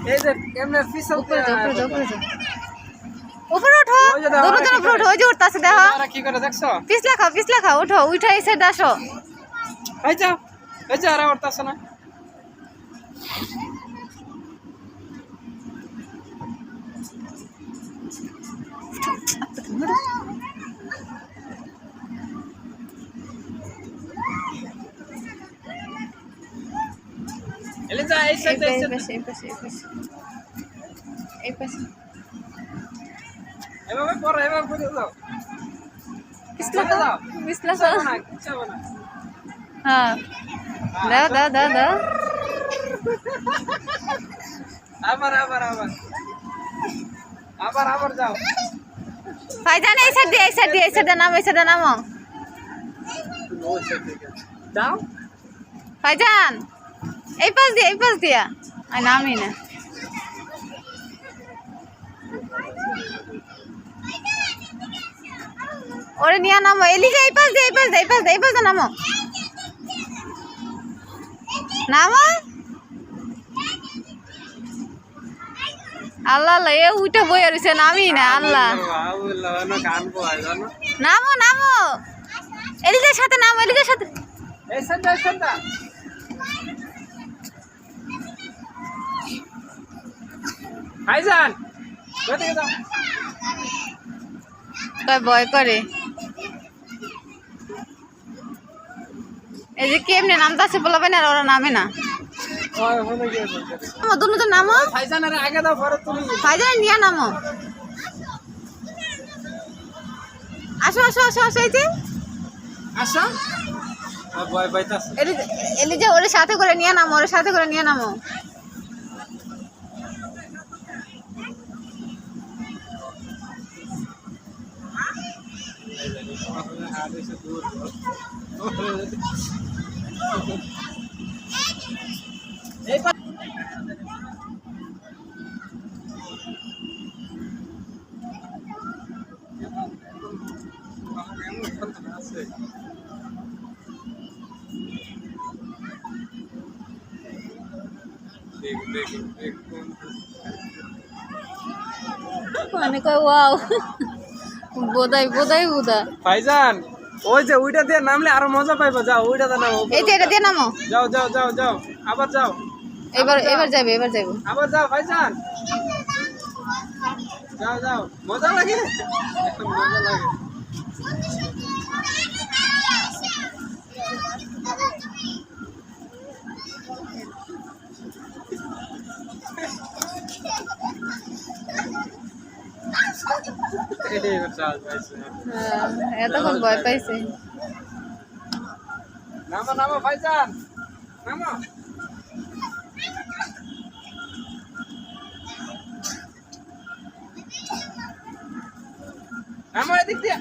এই যে এমনে পিছল উপরে ওঠো দুজন উপরে ওঠো ওই যে উঠতাছে দেখো আর কি করে দেখছো পিছলা খাও ওঠো উঠা এই সাইড আসো এই যে আর উঠতাছ না এলিজা এই সাইডে এই পাশে এভাবে পড়ো এভাবে পড়ে দাও পিছলা খাও না কিচ্ছু হবে না হ্যাঁ দাও আবার যাও ভাইজান এই সাইড নামো যাও ভাইজান এই পাশ দিয়া আর নামি না ওরে নিয়া নামো এলিজা এই পাশ দিয়ে নামো আল্লাহ এ উইটা বই আর নামি না আল্লাহ নামো এলিজার সাথে এই সাইডটা ভাইজান কোথায় যাও ভয় করে এই যে কেমনে নামতাছে বলবে না ওরা নামে না দুজন নামো ভাইজানের আগে দাও পরে তুমি ভাইজান নিয়ে নামো আসো এই যে আসো ভয় পাইতাছে এলিজা ওর সাথে করে নিয়ে নামো মানে কয় ওয়াও বোধাই ভাইজান ওই যে ওইটা দিয়ে নামলে আরো মজা পাইবো যাও ওইটাতে নামো এই যে এটা দিয়ে নামো যাও আবার যাও এবার যাবে আবার যাও ভাইজান যাও মজা লাগে এতক্ষণ ভয় পাইছে নামো ভাইজান নামো এদিক দিয়ে